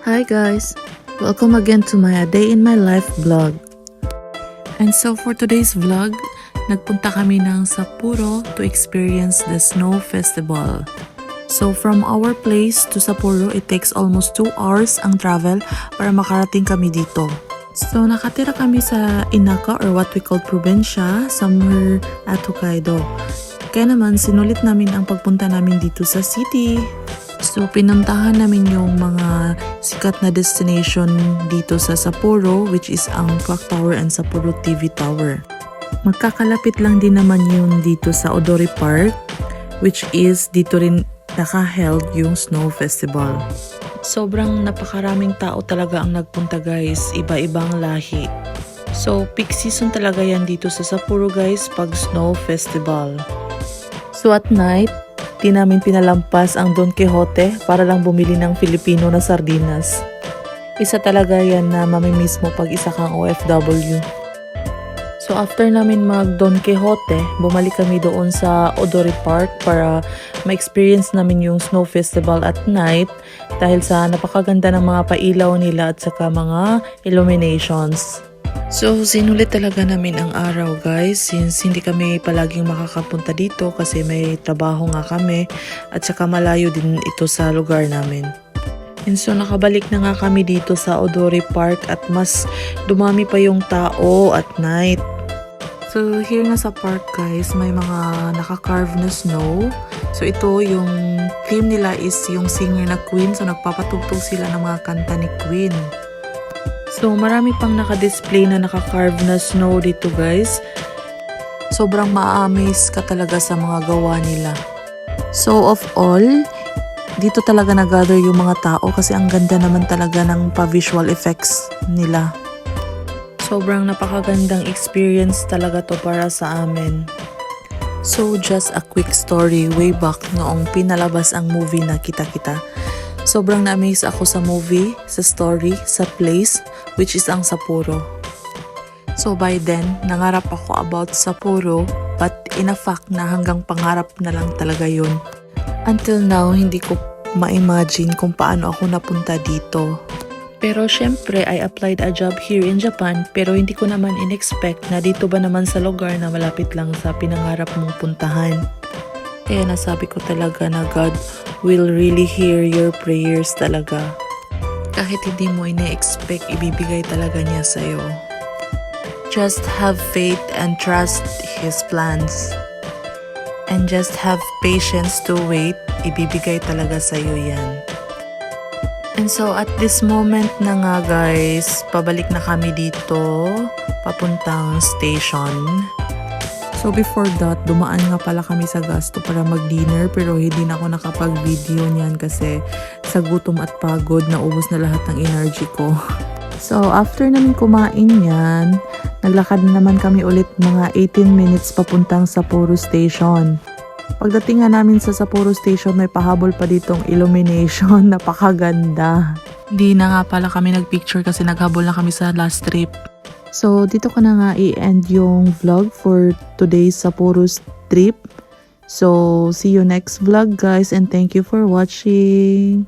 Hi guys! Welcome again to my A Day in My Life vlog. And so for today's vlog, nagpunta kami ng Sapporo to experience the Snow Festival. So from our place to Sapporo, it takes almost 2 hours ang travel para makarating kami dito. So nakatira kami sa Inaka or what we call probinsya, somewhere at Hokkaido. Kaya naman sinulit namin ang pagpunta namin dito sa city. So, pinuntahan namin yung mga sikat na destination dito sa Sapporo, which is ang Clock Tower and Sapporo TV Tower. Magkakalapit lang din naman yun dito sa Odori Park, which is dito rin naka-held yung Snow Festival. Sobrang napakaraming tao talaga ang nagpunta guys, iba-ibang lahi. So, peak season talaga yan dito sa Sapporo guys pag Snow Festival. So, at night, di namin pinalampas ang Don Quixote para lang bumili ng Filipino na sardinas. Isa talaga yan na mamimiss mo pag isa kang OFW. So after namin mag Don Quixote, bumalik kami doon sa Odori Park para ma-experience namin yung Snow Festival at night dahil sa napakaganda ng mga pailaw nila at saka mga illuminations. So, sinulit talaga namin ang araw guys since hindi kami palaging makakapunta dito kasi may trabaho nga kami at saka malayo din ito sa lugar namin. And so, nakabalik na nga kami dito sa Odori Park at mas dumami pa yung tao at night. So, here na sa park guys, may mga naka-carve na snow. So, ito yung theme nila is yung singer na Queen. So, nagpapatugtog sila ng mga kanta ni Queen. So, marami pang naka-display na naka-carve na snow dito guys. Sobrang ma-amaze ka talaga sa mga gawa nila. So, of all, dito talaga nag-gather yung mga tao kasi ang ganda naman talaga ng pa-visual effects nila. Sobrang napakagandang experience talaga to para sa amin. So, just a quick story way back noong pinalabas ang movie na Kita-Kita. Sobrang na-amaze ako sa movie, sa story, sa place, which is ang Sapporo. So by then, nangarap ako about Sapporo, but in a fact na hanggang pangarap na lang talaga yun. Until now, hindi ko ma-imagine kung paano ako napunta dito. Pero syempre, I applied a job here in Japan, pero hindi ko naman in-expect na dito ba naman sa lugar na malapit lang sa pinangarap mong puntahan. Kaya nasabi ko talaga na God will really hear your prayers talaga. Kahit hindi mo ina-expect, ibibigay talaga niya sa'yo. Just have faith and trust His plans. And just have patience to wait, ibibigay talaga sa'yo yan. And so at this moment na nga guys, pabalik na kami dito, papuntang station. So before that, dumaan nga pala kami sa gasto para mag-dinner pero hindi na ako nakapag-video niyan kasi sa gutom at pagod naubos na lahat ng energy ko. So after namin kumain yan, naglakad na naman kami ulit mga 18 minutes papuntang Sapporo Station. Pagdating nga namin sa Sapporo Station, may pahabol pa ditong illumination, napakaganda. Hindi na nga pala kami nagpicture kasi naghabol na kami sa last trip. So, dito ko na nga i-end yung vlog for today's Sapporo trip. So, see you next vlog guys and thank you for watching.